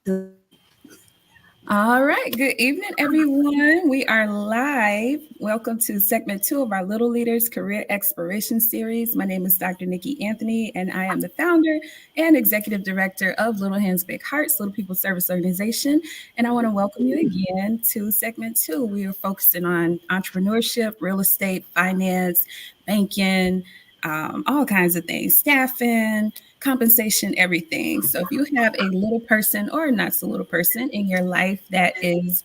All right. Good evening, everyone. We are live. Welcome to segment 2 of our Little Leaders Career Exploration Series. My name is Dr. Nikki Anthony, and I am the founder and executive director of Little Hands, Big Hearts, Little People Service Organization. And I want to welcome you again to segment 2. We are focusing on entrepreneurship, real estate, finance, banking, all kinds of things, staffing, compensation, everything. So if you have a little person or not so little person in your life that is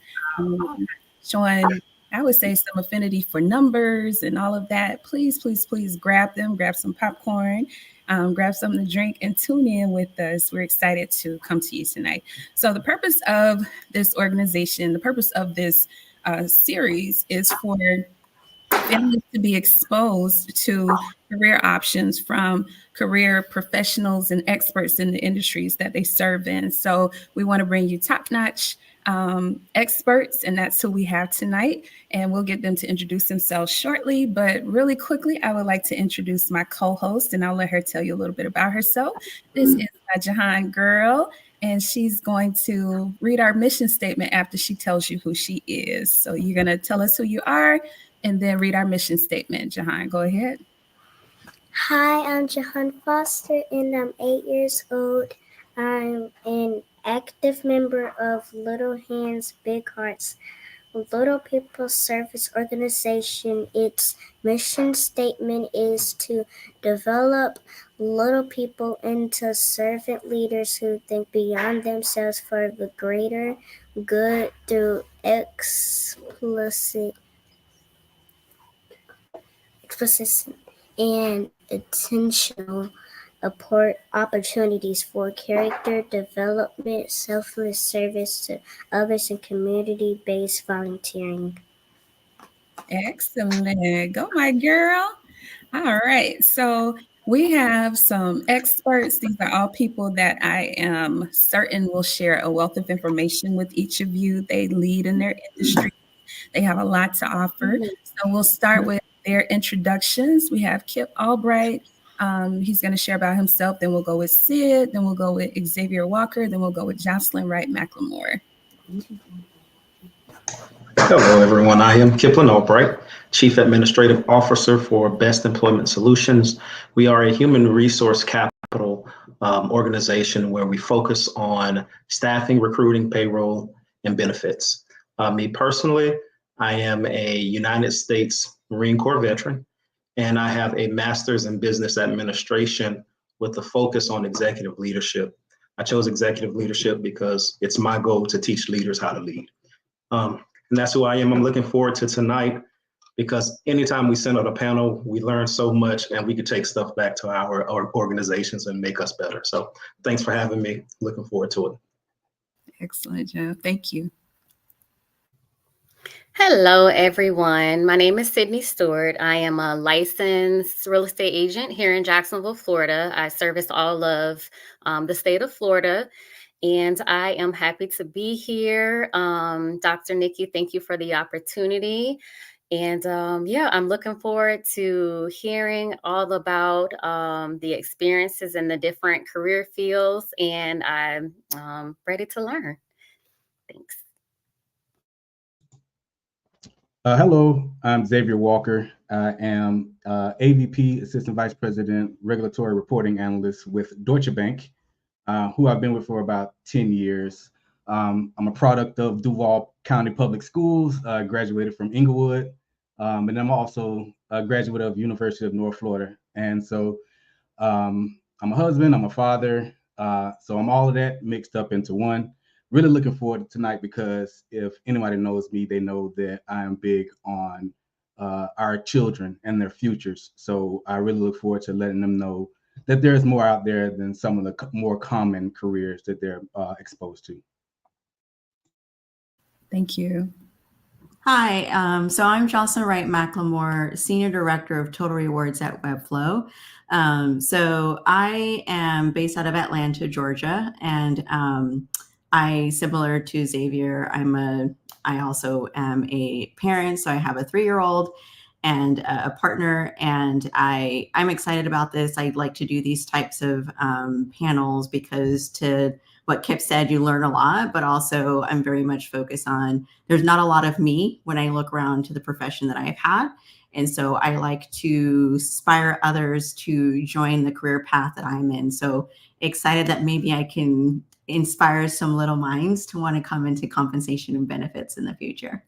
showing, I would say, some affinity for numbers and all of that, please, please, please grab them, grab some popcorn, grab something to drink, and tune in with us. We're excited to come to you tonight. So the purpose of this organization, the purpose of this series is for families to be exposed to career options from career professionals and experts in the industries that they serve in. So we want to bring you top-notch experts, and that's who we have tonight. And we'll get them to introduce themselves shortly. But really quickly, I would like to introduce my co-host, and I'll let her tell you a little bit about herself. This is my Jahan girl, and she's going to read our mission statement after she tells you who she is. So you're going to tell us who you are, and then read our mission statement. Jahan, go ahead. Hi, I'm Jahan Foster, and I'm 8 years old. I'm an active member of Little Hands, Big Hearts, Little People Service Organization. Its mission statement is to develop little people into servant leaders who think beyond themselves for the greater good through explicit and intentional opportunities for character development, selfless service to others, and community-based volunteering. Excellent. Go, my girl. All right. So we have some experts. These are all people that I am certain will share a wealth of information with each of you. They lead in their industry. They have a lot to offer. So we'll start with their introductions. We have Kip Albright. He's going to share about himself. Then we'll go with Sid. Then we'll go with Xavier Walker. Then we'll go with Jocelyn Wright McLemore. Hello, everyone. I am Kiplin Albright, Chief Administrative Officer for Best Employment Solutions. We are a human resource capital organization where we focus on staffing, recruiting, payroll, and benefits. Me personally, I am a United States Marine Corps veteran, and I have a master's in business administration with a focus on executive leadership. I chose executive leadership because it's my goal to teach leaders how to lead. And that's who I am. I'm looking forward to tonight because anytime we send out a panel, we learn so much and we can take stuff back to our organizations and make us better. So thanks for having me. Looking forward to it. Excellent, Joe. Thank you. Hello, everyone. My name is Sydney Stewart. I am a licensed real estate agent here in Jacksonville, Florida. I service all of the state of Florida. And I am happy to be here. Dr. Nikki, thank you for the opportunity. And I'm looking forward to hearing all about the experiences in the different career fields. And I'm ready to learn. Thanks. Hello, I'm Xavier Walker. I am AVP, Assistant Vice President, Regulatory Reporting Analyst with Deutsche Bank. Who I've been with for about 10 years. I'm a product of Duval County Public Schools, graduated from Inglewood, and I'm also a graduate of University of North Florida. And so I'm a husband, I'm a father, so I'm all of that mixed up into one. Really looking forward to tonight because if anybody knows me, they know that I am big on our children and their futures. So I really look forward to letting them know that there's more out there than some of the more common careers that they're exposed to. Thank you. Hi, so I'm Jocelyn Wright McLemore, Senior Director of Total Rewards at Webflow. So I am based out of Atlanta, Georgia, and similar to Xavier, I also am a parent, so I have a 3-year-old and a partner, and I'm excited about this. I'd like to do these types of panels because to what Kip said, you learn a lot, but also I'm very much focused on, there's not a lot of me when I look around to the profession that I've had. And so I like to inspire others to join the career path that I'm in. So excited that maybe I can inspire some little minds to want to come into compensation and benefits in the future.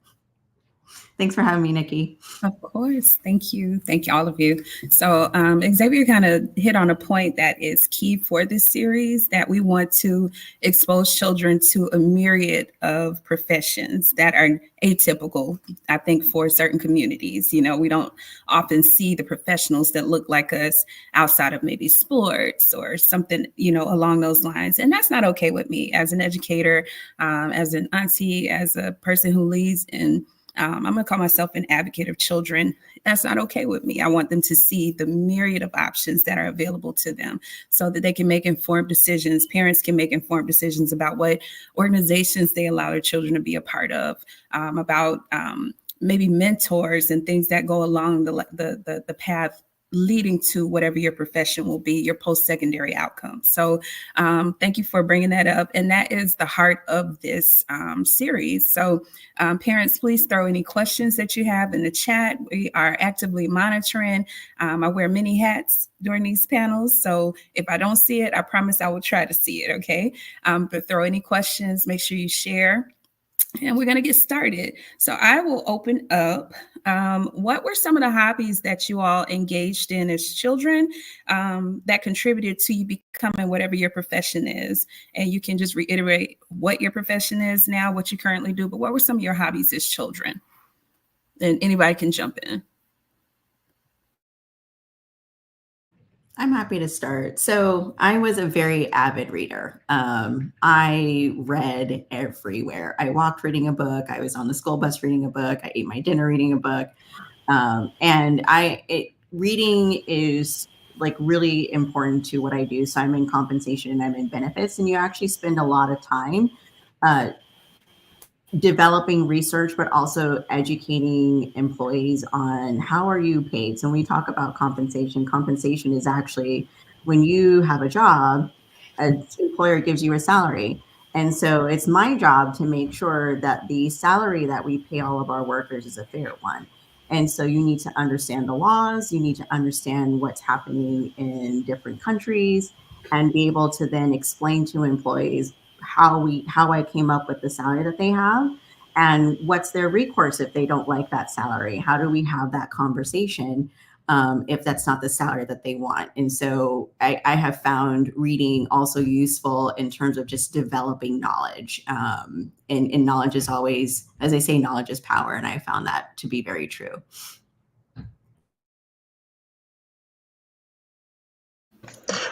Thanks for having me, Nikki. Of course. Thank you. Thank you, all of you. So Xavier kind of hit on a point that is key for this series, that we want to expose children to a myriad of professions that are atypical, I think, for certain communities. You know, we don't often see the professionals that look like us outside of maybe sports or something, you know, along those lines. And that's not okay with me as an educator, as an auntie, as a person who leads in I'm going to call myself an advocate of children. That's not okay with me. I want them to see the myriad of options that are available to them so that they can make informed decisions. Parents can make informed decisions about what organizations they allow their children to be a part of, about maybe mentors and things that go along the path leading to whatever your profession will be, your post-secondary outcome. So thank you for bringing that up. And that is the heart of this series. So parents, please throw any questions that you have in the chat. We are actively monitoring. I wear many hats during these panels. So if I don't see it, I promise I will try to see it, okay? But throw any questions, make sure you share. And we're going to get started. So I will open up. What were some of the hobbies that you all engaged in as children that contributed to you becoming whatever your profession is? And you can just reiterate what your profession is now, what you currently do, but what were some of your hobbies as children? And anybody can jump in. I'm happy to start. So I was a very avid reader. I read everywhere. I walked reading a book. I was on the school bus reading a book. I ate my dinner reading a book. Reading is like really important to what I do. So I'm in compensation and I'm in benefits, and you actually spend a lot of time developing research, but also educating employees on how are you paid. So when we talk about compensation is actually when you have a job, an employer gives you a salary. And so it's my job to make sure that the salary that we pay all of our workers is a fair one. And so you need to understand the laws, you need to understand what's happening in different countries, and be able to then explain to employees how I came up with the salary that they have, and what's their recourse if they don't like that salary. How do we have that conversation if that's not the salary that they want? And so I have found reading also useful in terms of just developing knowledge. And knowledge is always, as they say, knowledge is power. And I found that to be very true.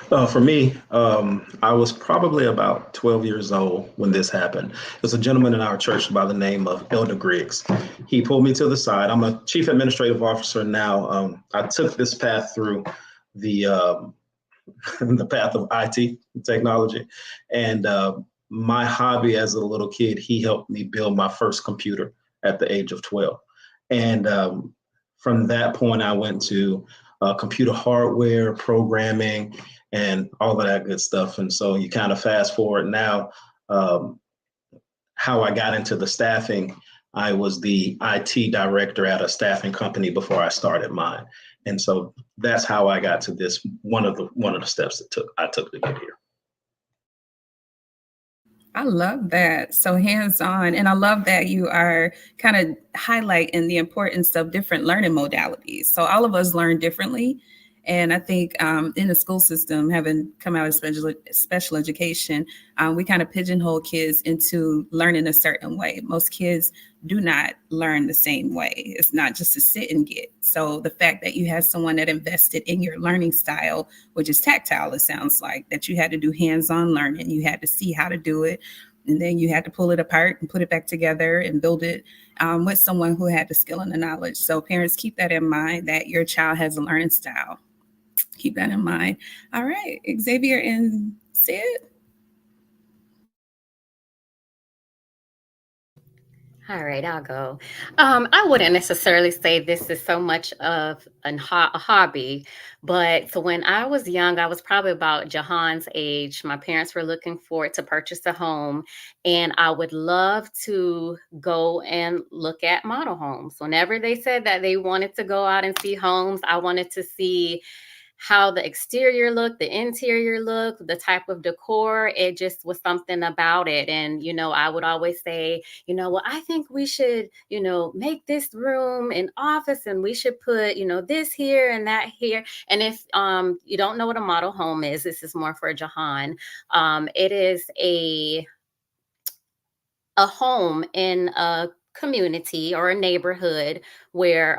For me, I was probably about 12 years old when this happened. There's a gentleman in our church by the name of Elder Griggs. He pulled me to the side. I'm a chief administrative officer now. I took this path through the the path of IT technology. And my hobby as a little kid, he helped me build my first computer at the age of 12. And from that point, I went to computer hardware, programming, and all of that good stuff. And so you kind of fast forward now, how I got into the staffing. I was the IT director at a staffing company before I started mine. And so that's how I got to this, one of the steps that I took to get here. I love that. So hands-on. And I love that you are kind of highlighting the importance of different learning modalities. So all of us learn differently. And I think in the school system, having come out of special education, we kind of pigeonhole kids into learning a certain way. Most kids do not learn the same way. It's not just to sit and get. So the fact that you have someone that invested in your learning style, which is tactile, it sounds like, that you had to do hands-on learning, you had to see how to do it, and then you had to pull it apart and put it back together and build it with someone who had the skill and the knowledge. So parents, keep that in mind, that your child has a learning style. Keep that in mind. All right, Xavier and Sid. All right, I'll go. I wouldn't necessarily say this is so much of a hobby, but so when I was young, I was probably about Jahan's age. My parents were looking for to purchase a home, and I would love to go and look at model homes. Whenever they said that they wanted to go out and see homes, I wanted to see how the exterior looked, the interior looked, the type of decor. It just was something about it. And, I would always say, well, I think we should, make this room an office and we should put, this here and that here. And if you don't know what a model home is, this is more for Jahan. It is a home in a community or a neighborhood where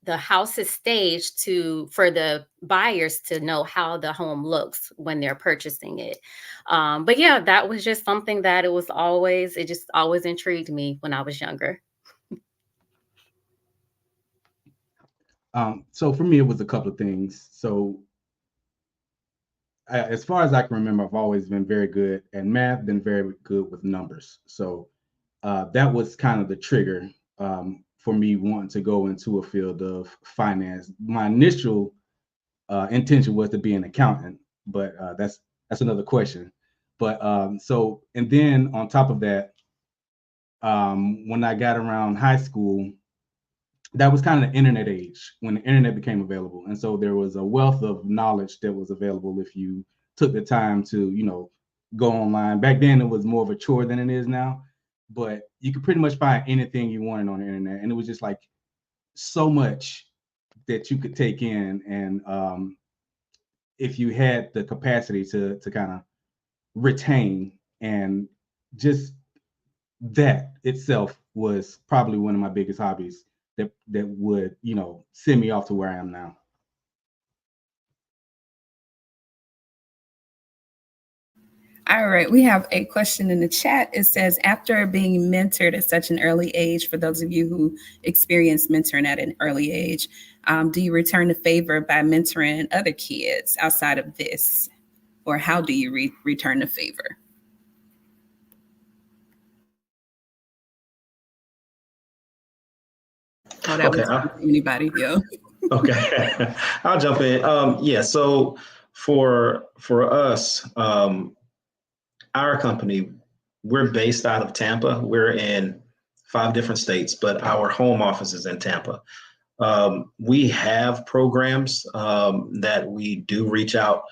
the house is staged for the buyers to know how the home looks when they're purchasing it. But yeah, that was just something that it just always intrigued me when I was younger. So for me, it was a couple of things. So as far as I can remember, I've always been very good at math, been very good with numbers. So that was kind of the trigger for me wanting to go into a field of finance. My initial intention was to be an accountant, but that's another question. But and then on top of that, when I got around high school, that was kind of the internet age when the internet became available. And so there was a wealth of knowledge that was available if you took the time to, go online. Back then it was more of a chore than it is now, but you could pretty much find anything you wanted on the internet. And it was just like so much that you could take in. And if you had the capacity to kind of retain, and just that itself was probably one of my biggest hobbies that would, send me off to where I am now. All right, we have a question in the chat. It says, after being mentored at such an early age, for those of you who experience mentoring at an early age, do you return the favor by mentoring other kids outside of this? Or how do you return the favor? Oh, that Okay. was anybody. Yeah. Okay. I'll jump in. Yeah. So for us, our company, we're based out of Tampa. We're in 5 different states, but our home office is in Tampa. We have programs that we do reach out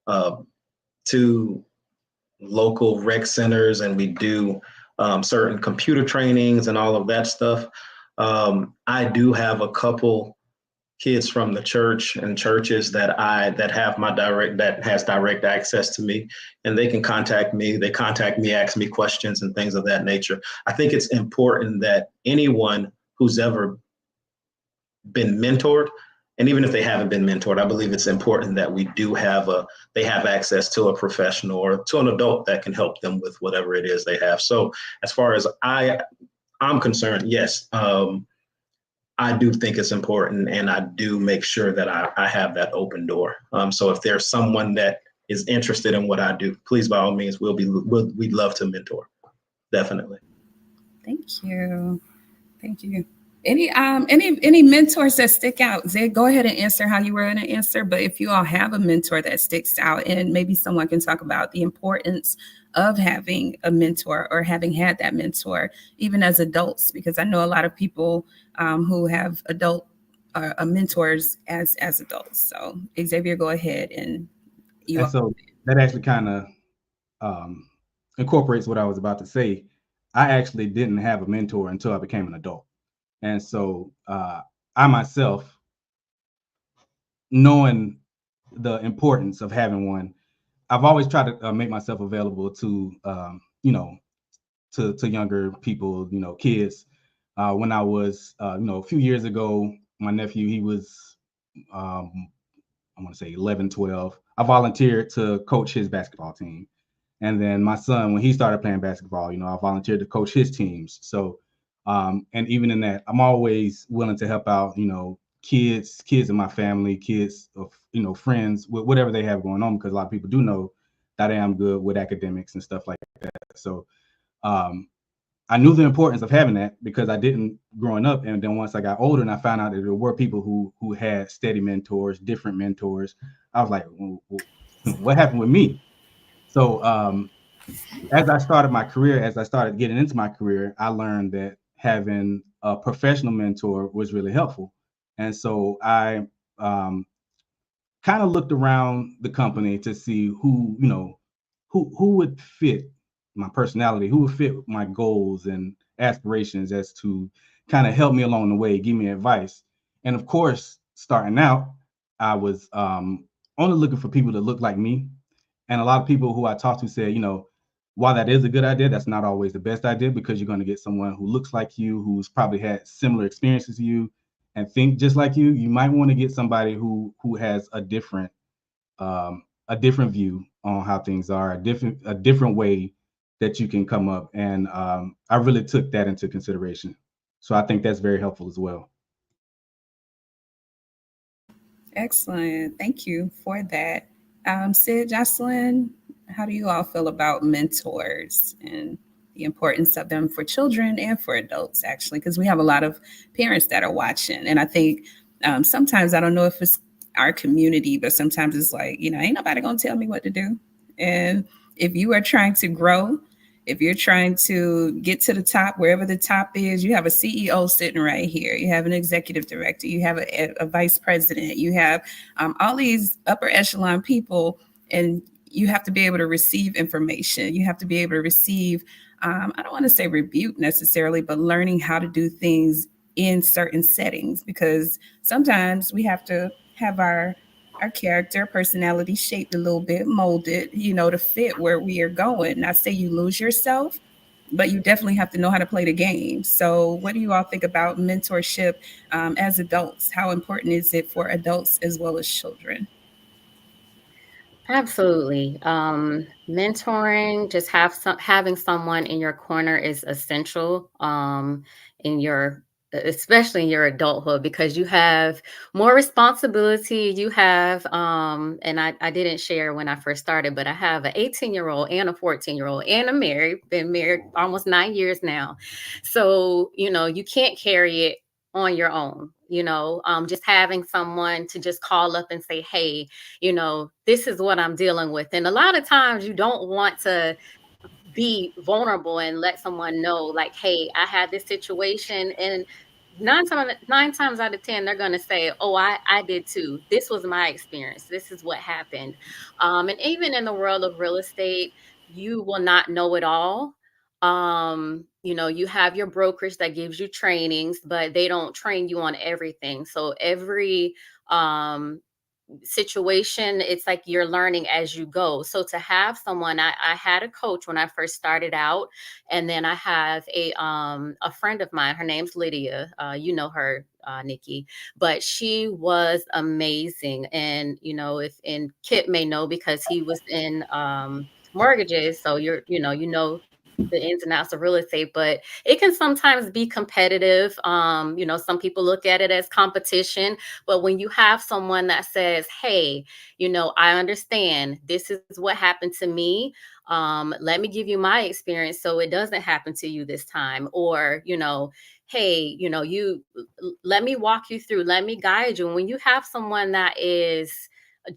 to local rec centers, and we do certain computer trainings and all of that stuff. I do have a couple kids from the church and churches that has direct access to me, and they can contact me. They contact me, ask me questions and things of that nature. I think it's important that anyone who's ever been mentored, and even if they haven't been mentored, I believe it's important that they have access to a professional or to an adult that can help them with whatever it is they have. So as far as I'm concerned, yes, I do think it's important, and I do make sure that I have that open door. So if there's someone that is interested in what I do, please, by all means, we'd love to mentor. Definitely. Thank you. Thank you. Any mentors that stick out? Zay, go ahead and answer how you were going to answer. But if you all have a mentor that sticks out, and maybe someone can talk about the importance of having a mentor or having had that mentor, even as adults, because I know a lot of people who have adult mentors as adults. So Xavier, go ahead and So that actually kind of incorporates what I was about to say. I actually didn't have a mentor until I became an adult. And so I myself, knowing the importance of having one, I've always tried to make myself available to, to younger people, kids. When I was, a few years ago, my nephew, he was, I want to say 11, 12. I volunteered to coach his basketball team. And then my son, when he started playing basketball, I volunteered to coach his teams. So, and even in that, I'm always willing to help out, kids in my family, kids of, friends, with whatever they have going on, because a lot of people do know that I am good with academics and stuff like that. So I knew the importance of having that because I didn't growing up. And then once I got older and I found out that there were people who had steady mentors, different mentors, I was like, well, what happened with me? So as I started my career, as I started getting into my career, I learned that having a professional mentor was really helpful. And so I kind of looked around the company to see who, who would fit my personality, who would fit my goals and aspirations as to kind of help me along the way, give me advice. And of course, starting out, I was only looking for people that look like me. And a lot of people who I talked to said, while that is a good idea, that's not always the best idea because you're going to get someone who looks like you, who's probably had similar experiences to you and think just like you. You might want to get somebody who has a different view on how things are, a different way that you can come up. And I really took that into consideration. So I think that's very helpful as well. Excellent. Thank you for that. Sid, Jocelyn, how do you all feel about mentors and the importance of them for children and for adults, actually? Because we have a lot of parents that are watching. And I think sometimes, I don't know if it's our community, but sometimes it's like, ain't nobody going to tell me what to do. And if you are trying to grow, if you're trying to get to the top, wherever the top is, you have a CEO sitting right here. You have an executive director. You have a vice president. You have all these upper echelon people, and you have to be able to receive information. You have to be able to receive, I don't want to say rebuke necessarily, but learning how to do things in certain settings, because sometimes we have to have our character, personality shaped a little bit, molded, to fit where we are going. Not say you lose yourself, but you definitely have to know how to play the game. So, what do you all think about mentorship as adults? How important is it for adults as well as children? Absolutely. Mentoring, just having someone in your corner is essential in your especially in your adulthood because you have more responsibility. You have and I didn't share when I first started, but I have an 18-year-old and a 14-year-old and I'm married, been married almost 9 years now. So, you can't carry it on your own. Just having someone to just call up and say, hey, this is what I'm dealing with. And a lot of times you don't want to be vulnerable and let someone know, like, hey, I had this situation. And nine times out of 10, they're going to say, oh, I did too. This was my experience. This is what happened. And even in the world of real estate, you will not know it all. You have your brokerage that gives you trainings, but they don't train you on everything. So every um situation, it's like you're learning as you go. So to have someone, I had a coach when I first started out, and then I have a friend of mine. Her name's Lydia. You know her, Nikki, but she was amazing. And if and Kit may know because he was in mortgages, so you know the ins and outs of real estate, but it can sometimes be competitive. Some people look at it as competition, but when you have someone that says, hey, I understand this is what happened to me. Let me give you my experience so it doesn't happen to you this time. Or, hey, let me walk you through, let me guide you. And when you have someone that is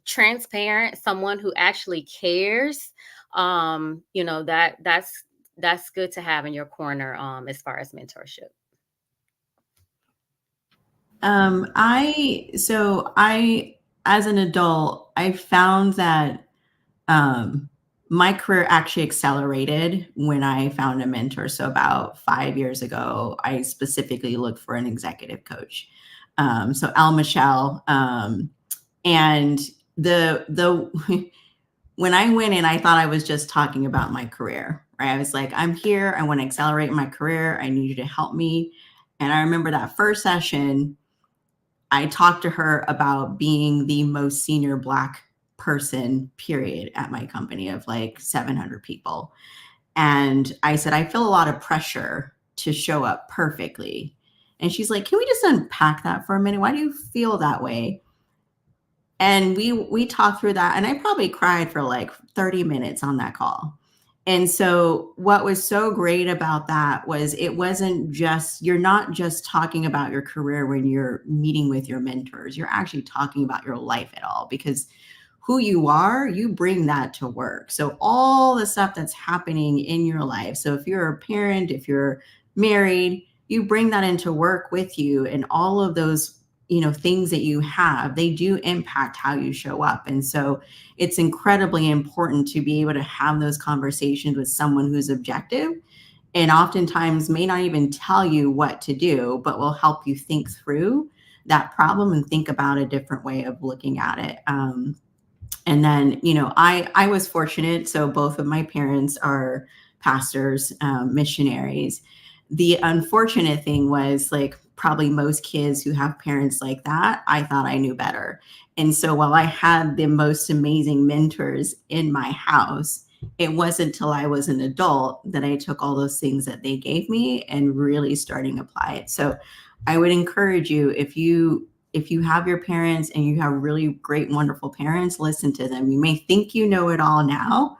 transparent, someone who actually cares, that's good to have in your corner as far as mentorship. I as an adult, I found that my career actually accelerated when I found a mentor. So about 5 years ago, I specifically looked for an executive coach. So Al Michelle, and the when I went in, I thought I was just talking about my career, right? I was like, I'm here. I want to accelerate my career. I need you to help me. And I remember that first session, I talked to her about being the most senior Black person, period, at my company of like 700 people. And I said, I feel a lot of pressure to show up perfectly. And she's like, can we just unpack that for a minute? Why do you feel that way? And we talked through that. And I probably cried for like 30 minutes on that call. And so what was so great about that was it wasn't just, you're not just talking about your career when you're meeting with your mentors. You're actually talking about your life at all, because who you are, you bring that to work. So all the stuff that's happening in your life. So if you're a parent, if you're married, you bring that into work with you, and all of those, things that you have, they do impact how you show up. And so it's incredibly important to be able to have those conversations with someone who's objective, and oftentimes may not even tell you what to do, but will help you think through that problem and think about a different way of looking at it. And then, I was fortunate. So both of my parents are pastors, missionaries. The unfortunate thing was, like probably most kids who have parents like that, I thought I knew better. And so while I had the most amazing mentors in my house, it wasn't until I was an adult that I took all those things that they gave me and really starting to apply it. So I would encourage you, if you have your parents and you have really great, wonderful parents, listen to them. You may think you know it all now,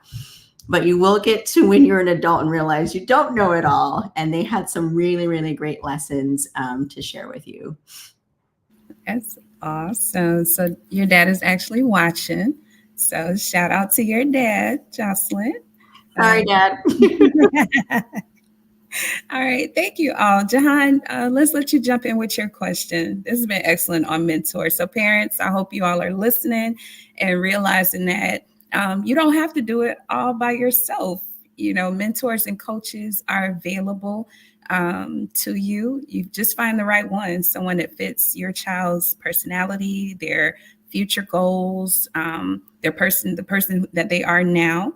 but you will get to when you're an adult and realize you don't know it all. And they had some really, really great lessons to share with you. That's awesome. So your dad is actually watching. So shout out to your dad, Jocelyn. Sorry, Dad. All right. Thank you all. Jahan, let's let you jump in with your question. This has been excellent on mentors. So parents, I hope you all are listening and realizing that you don't have to do it all by yourself. Mentors and coaches are available to you. You just find the right one, someone that fits your child's personality, their future goals, the person that they are now,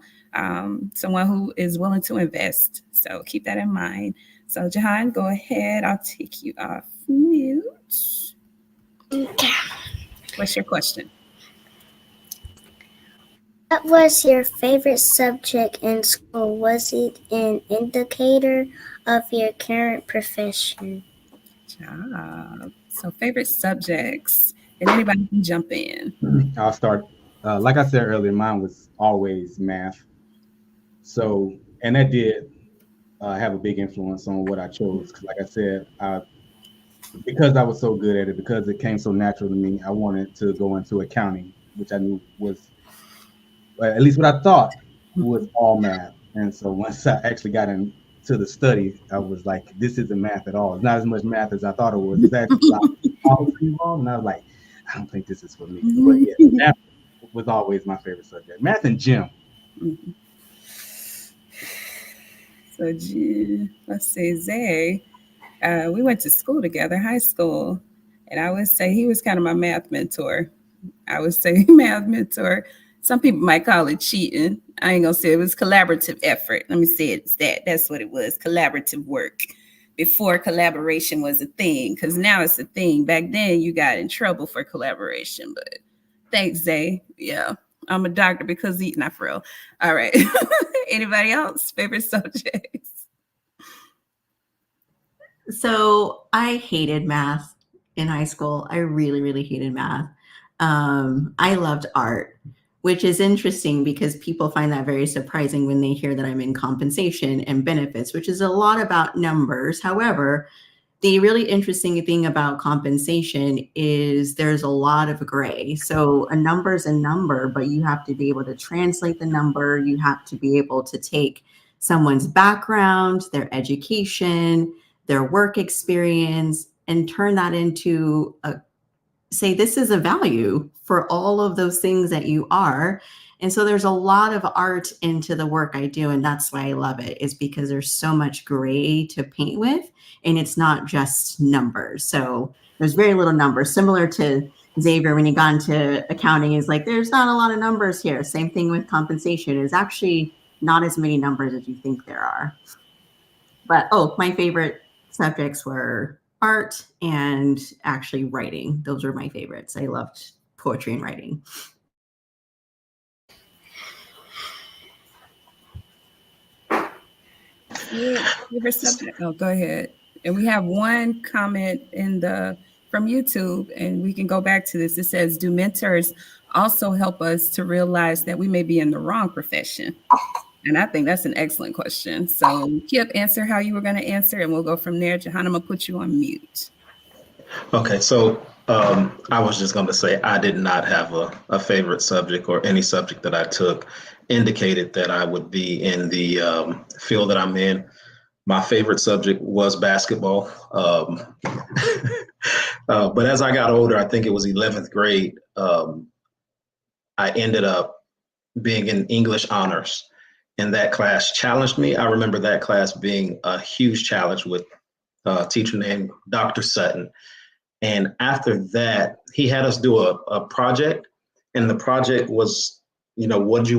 someone who is willing to invest. So keep that in mind. So Jahan, go ahead. I'll take you off mute. Okay. What's your question? What was your favorite subject in school? Was it an indicator of your current profession? Job. So favorite subjects, and anybody can jump in. I'll start. Like I said earlier, mine was always math. So, and that did have a big influence on what I chose. Because, like I said, because I was so good at it, because it came so natural to me, I wanted to go into accounting, which I knew was, at least what I thought was all math. And so once I actually got into the study, I was like, this isn't math at all. It's not as much math as I thought it was. It's actually a lot of policy involved. And I was like, I don't think this is for me. But yeah, math was always my favorite subject. Math and gym. So let's see, Zay. We went to school together, high school, and I would say he was kind of my math mentor. I would say math mentor. Some people might call it cheating. I ain't gonna say it was collaborative effort. Let me say it's that. That's what it was, collaborative work. Before collaboration was a thing, because now it's a thing. Back then, you got in trouble for collaboration. But thanks, Zay. Yeah, I'm a doctor because not for real. All right. Anybody else? Favorite subjects? So I hated math in high school. I really, really hated math. I loved art, which is interesting because people find that very surprising when they hear that I'm in compensation and benefits, which is a lot about numbers. However, the really interesting thing about compensation is there's a lot of gray. So a number is a number, but you have to be able to translate the number. You have to be able to take someone's background, their education, their work experience, and turn that into say this is a value for all of those things that you are. And so there's a lot of art into the work I do. And that's why I love it, is because there's so much gray to paint with, and it's not just numbers. So there's very little numbers, similar to Xavier, when he got into accounting, is like, there's not a lot of numbers here. Same thing with compensation. Is actually not as many numbers as you think there are. But, my favorite subjects were art and actually writing. Those were my favorites. I loved poetry and writing. Favorite subject? Oh, go ahead. And we have one comment from YouTube, and we can go back to this. It says, do mentors also help us to realize that we may be in the wrong profession? And I think that's an excellent question. So Kip, answer how you were going to answer, and we'll go from there. Jahan, I'm going to put you on mute. Okay, so I was just going to say I did not have a favorite subject, or any subject that I took indicated that I would be in the field that I'm in. My favorite subject was basketball. But as I got older, I think it was 11th grade, I ended up being in English honors. And that class challenged me. I remember that class being a huge challenge with a teacher named Dr. Sutton. And after that, he had us do a project. And the project was, what do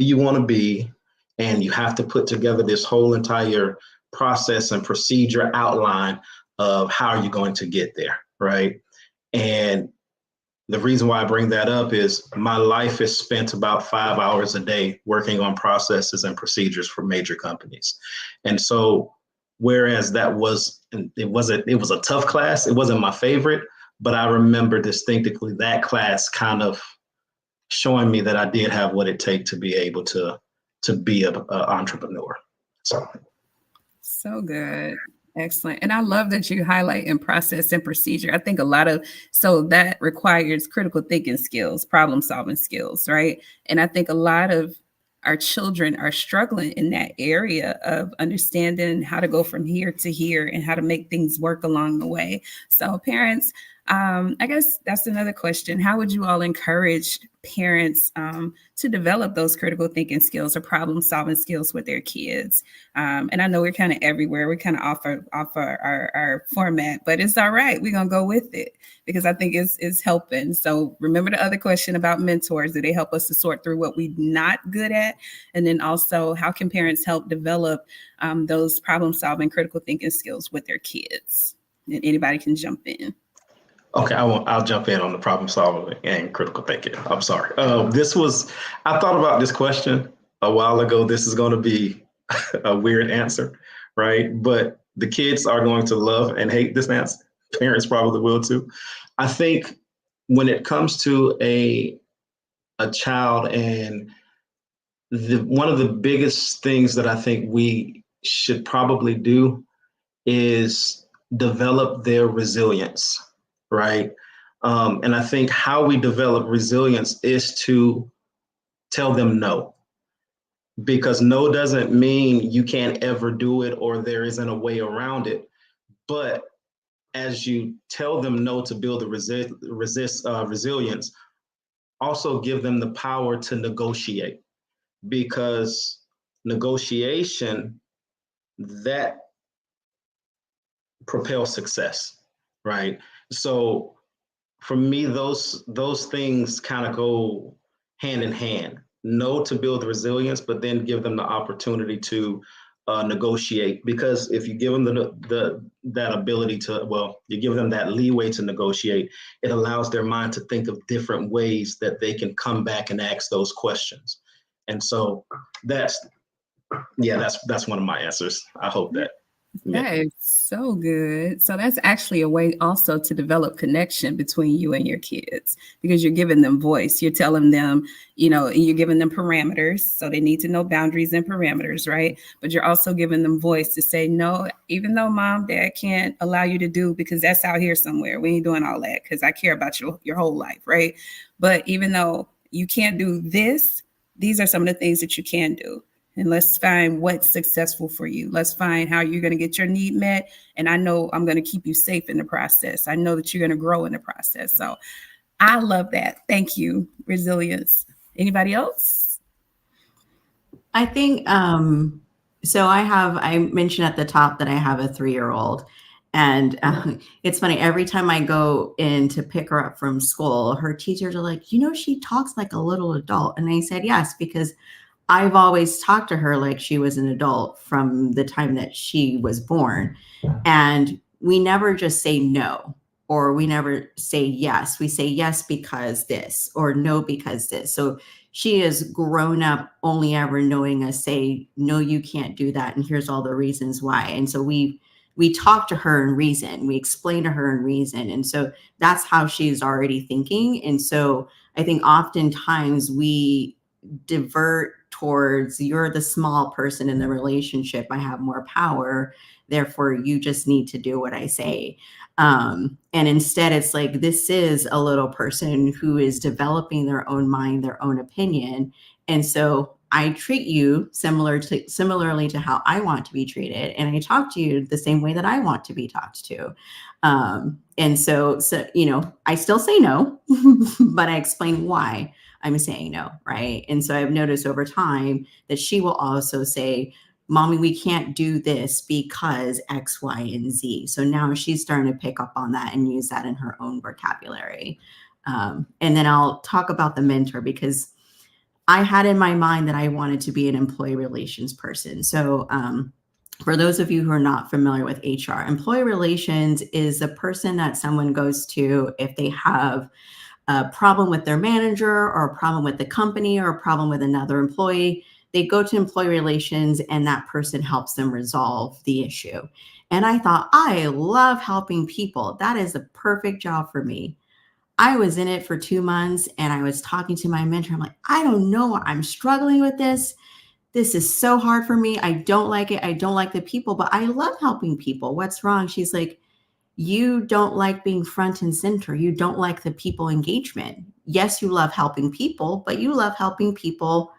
you want to be? And you have to put together this whole entire process and procedure outline of how you're going to get there, right? And the reason why I bring that up is my life is spent about 5 hours a day working on processes and procedures for major companies. And so, whereas it was a tough class, it wasn't my favorite, but I remember distinctly that class kind of showing me that I did have what it takes to be able to be an entrepreneur. So good. Excellent. And I love that you highlight in process and procedure. I think so that requires critical thinking skills, problem solving skills, right? And I think a lot of our children are struggling in that area of understanding how to go from here to here and how to make things work along the way. So parents, I guess that's another question. How would you all encourage parents to develop those critical thinking skills or problem solving skills with their kids? And I know we're kind of everywhere. We're kind of off our format, but it's all right. We're going to go with it because I think it's helping. So remember the other question about mentors. Do they help us to sort through what we're not good at? And then also, how can parents help develop those problem solving critical thinking skills with their kids? And anybody can jump in. Okay, I'll jump in on the problem solving and critical thinking. I'm sorry. I thought about this question a while ago. This is going to be a weird answer, right? But the kids are going to love and hate this answer. Parents probably will too. I think when it comes to a child, and one of the biggest things that I think we should probably do is develop their resilience, right? And I think how we develop resilience is to tell them no, because no doesn't mean you can't ever do it or there isn't a way around it. But as you tell them no to build the resilience, also give them the power to negotiate, because negotiation, that propels success, right? So for me, those things kind of go hand in hand. No to build resilience, but then give them the opportunity to negotiate. Because if you give them that ability to, you give them that leeway to negotiate, it allows their mind to think of different ways that they can come back and ask those questions. And so that's one of my answers. I hope that. That is so good. So that's actually a way also to develop connection between you and your kids, because you're giving them voice. You're telling them, you're giving them parameters. So they need to know boundaries and parameters, right? But you're also giving them voice to say, no, even though mom, dad can't allow you to do, because that's out here somewhere. We ain't doing all that because I care about your whole life, right? But even though you can't do this, these are some of the things that you can do. And let's find what's successful for you. Let's find how you're going to get your need met. And I know I'm going to keep you safe in the process. I know that you're going to grow in the process. So I love that. Thank you. Resilience. Anybody else? I think, so I mentioned at the top that I have a 3-year-old. And it's funny, every time I go in to pick her up from school, her teachers are like, she talks like a little adult. And I said, yes, because I've always talked to her like she was an adult from the time that she was born. And we never just say no, or we never say yes. We say yes because this, or no because this. So she has grown up only ever knowing us say, no, you can't do that. And here's all the reasons why. And so we talk to her in reason. We explain to her in reason. And so that's how she's already thinking. And so I think oftentimes we divert towards you're the small person in the relationship. I have more power. Therefore, you just need to do what I say. And instead, it's like, this is a little person who is developing their own mind, their own opinion. And so I treat you similarly to how I want to be treated. And I talk to you the same way that I want to be talked to. And so, I still say no, but I explain why I'm saying no. Right. And so I've noticed over time that she will also say, Mommy, we can't do this because X, Y, and Z. So now she's starting to pick up on that and use that in her own vocabulary. And then I'll talk about the mentor, because I had in my mind that I wanted to be an employee relations person. So for those of you who are not familiar with HR, employee relations is a person that someone goes to if they have a problem with their manager or a problem with the company or a problem with another employee. They go to employee relations and that person helps them resolve the issue. And I thought, I love helping people. That is a perfect job for me. I was in it for 2 months and I was talking to my mentor. I'm like, I don't know. I'm struggling with this. This is so hard for me. I don't like it. I don't like the people, but I love helping people. What's wrong? She's like, you don't like being front and center. You don't like the people engagement. Yes, you love helping people, but you love helping people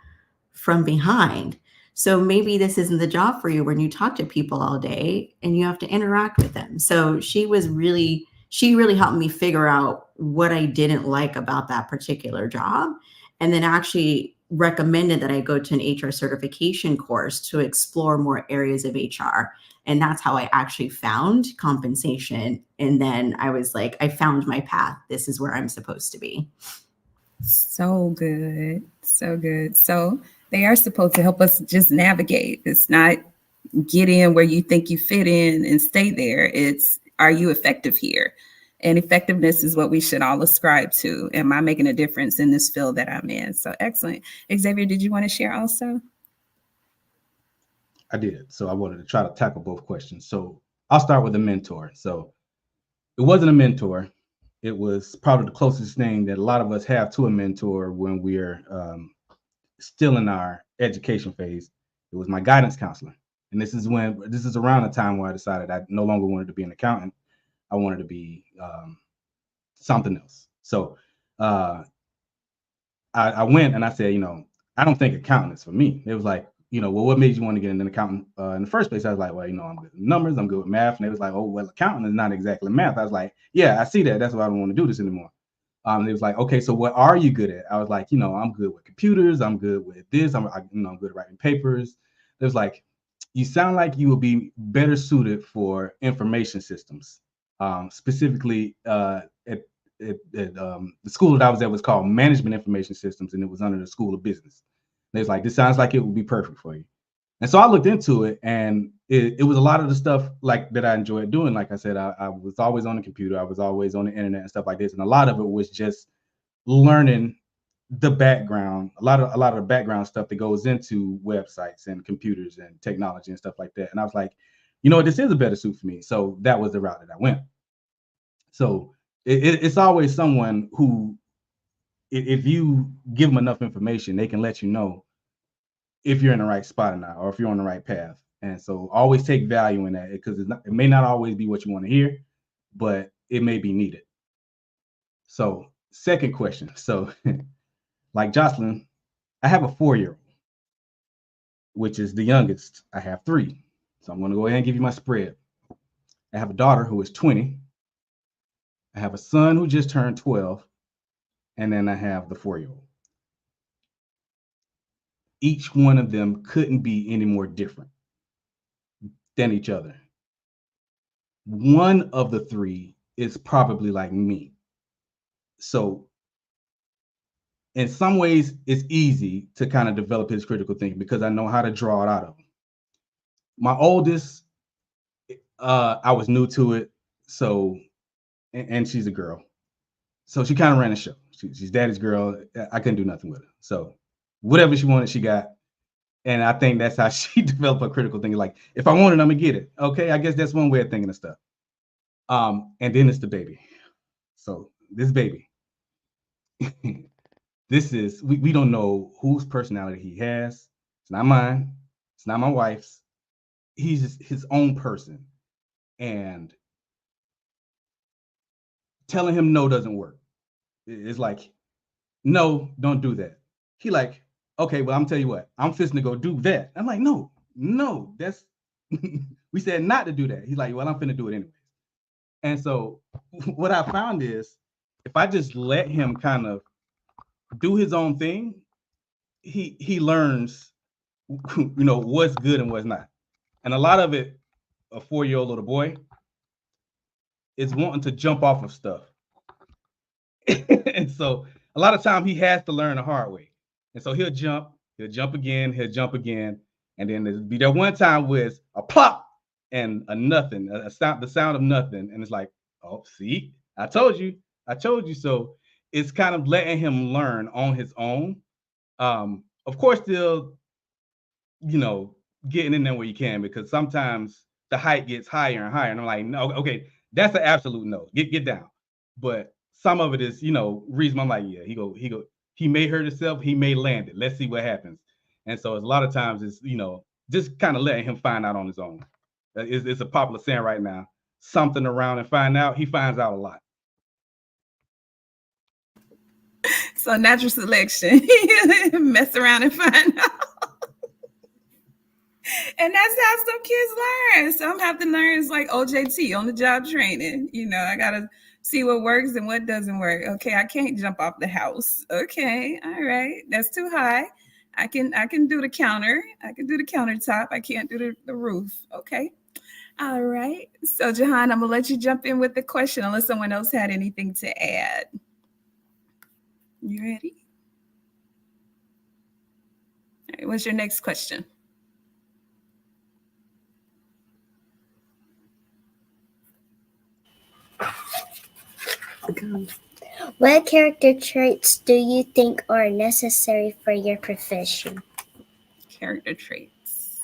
from behind. So maybe this isn't the job for you when you talk to people all day and you have to interact with them. So she really helped me figure out what I didn't like about that particular job, and then actually recommended that I go to an HR certification course to explore more areas of HR. And that's how I actually found compensation. And then I was like, I found my path. This is where I'm supposed to be. So good. So good. So they are supposed to help us just navigate. It's not get in where you think you fit in and stay there. It's, are you effective here? And effectiveness is what we should all ascribe to. Am I making a difference in this field that I'm in? So excellent. Xavier, did you want to share also? I did. So I wanted to try to tackle both questions. So I'll start with a mentor. So it wasn't a mentor. It was probably the closest thing that a lot of us have to a mentor when we're still in our education phase. It was my guidance counselor. And this is around the time where I decided I no longer wanted to be an accountant. I wanted to be something else. So I went and I said, I don't think accounting is for me. It was like, well, what made you want to get into an accountant in the first place? I was like, well, I'm good with numbers. I'm good with math. And they was like, oh, well, accounting is not exactly math. I was like, yeah, I see that. That's why I don't want to do this anymore. It was like, okay, so what are you good at? I was like, I'm good with computers. I'm good with this. I'm good at writing papers. It was like, you sound like you will be better suited for information systems, specifically at the school that I was at was called Management Information Systems, and it was under the School of Business. And it was like, this sounds like it would be perfect for you. And so I looked into it, and it was a lot of the stuff like that I enjoyed doing. Like I said, I was always on the computer. I was always on the internet and stuff like this. And a lot of it was just learning the background, a lot of the background stuff that goes into websites and computers and technology and stuff like that. And I was like, this is a better suit for me. So that was the route that I went. So it's always someone who, if you give them enough information, they can let you know if you're in the right spot or not, or if you're on the right path. And so always take value in that, because it may not always be what you want to hear, but it may be needed. So second question. So like Jocelyn, I have a 4-year-old, which is the youngest. I have 3. So I'm going to go ahead and give you my spread. I have a daughter who is 20. I have a son who just turned 12. And then I have the 4-year-old. Each one of them couldn't be any more different than each other. One of the 3 is probably like me. So in some ways, it's easy to kind of develop his critical thinking because I know how to draw it out of him. My oldest, I was new to it. So, and she's a girl. So she kind of ran the show. She's daddy's girl. I couldn't do nothing with her. So whatever she wanted, she got. And I think that's how she developed her critical thinking. Like, if I want it, I'm gonna get it. Okay, I guess that's one way of thinking of stuff. And then it's the baby. So this baby, this is, we don't know whose personality he has. It's not mine. It's not my wife's. He's just his own person. And telling him no doesn't work. It's like, no, don't do that. He like, okay, well, I'm tell you what, I'm fixing to go do that. I'm like, no, that's we said not to do that. He's like, well, I'm finna do it anyways. And so what I found is if I just let him kind of do his own thing, he learns, what's good and what's not. And a lot of it, a 4-year-old little boy is wanting to jump off of stuff. And so a lot of time he has to learn the hard way. And so he'll jump again, and then there'll be that one time where it's a plop and a nothing, the sound of nothing. And it's like, oh, see, I told you. So it's kind of letting him learn on his own. Of course, still, getting in there where you can, because sometimes the height gets higher and higher. And I'm like, no, okay, that's an absolute no. Get down. But some of it is, reason. I'm like, yeah, he may hurt himself, he may land it. Let's see what happens. And so it's a lot of times it's, just kind of letting him find out on his own. It's a popular saying right now. Something around and find out. He finds out a lot. So natural selection, mess around and find out. And that's how some kids learn. Some have to learn. It's like OJT, on the job training. I got to see what works and what doesn't work. Okay, I can't jump off the house. Okay, all right, that's too high. I can do the counter. I can do the countertop. I can't do the roof. Okay. All right. So Jahan, I'm gonna let you jump in with the question unless someone else had anything to add. You ready? All right, what's your next question? What character traits do you think are necessary for your profession? Character traits.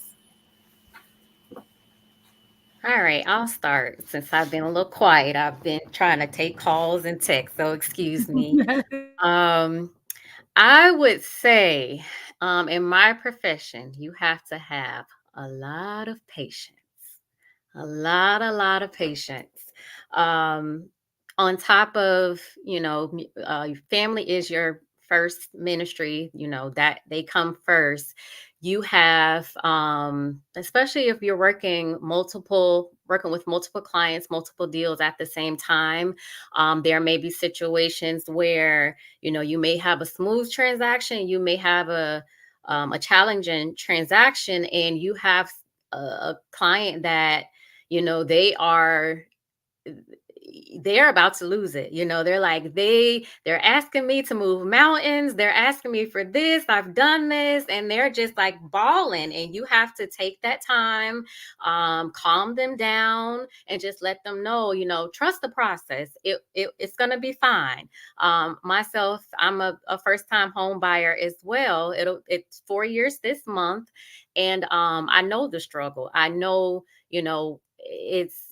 All right, I'll start. Since I've been a little quiet, I've been trying to take calls and texts, so excuse me. I would say, in my profession, you have to have a lot of patience, a lot of patience. On top of, your family is your first ministry, that they come first. You have, especially if you're working with multiple clients, multiple deals at the same time. There may be situations where, you may have a smooth transaction, you may have a challenging transaction, and you have a client that, they're about to lose it. They're like, they're asking me to move mountains. They're asking me for this. I've done this. And they're just like bawling. And you have to take that time, calm them down, and just let them know, trust the process. It's going to be fine. Myself, I'm a first-time home buyer as well. It's 4 years this month. And I know the struggle. I know, it's,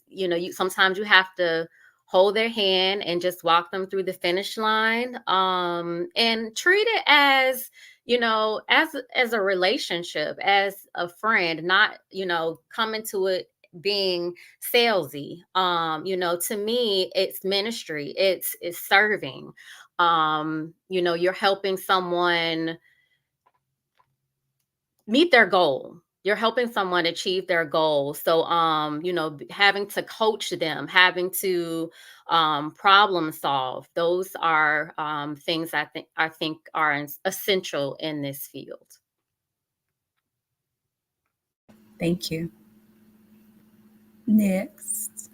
sometimes you have to hold their hand and just walk them through the finish line, and treat it as, as a relationship, as a friend, not, come into it being salesy. To me, it's ministry, it's serving. You're helping someone meet their goal. You're helping someone achieve their goal. So, having to coach them, having to problem solve, those are things I think are essential in this field. Thank you. Next.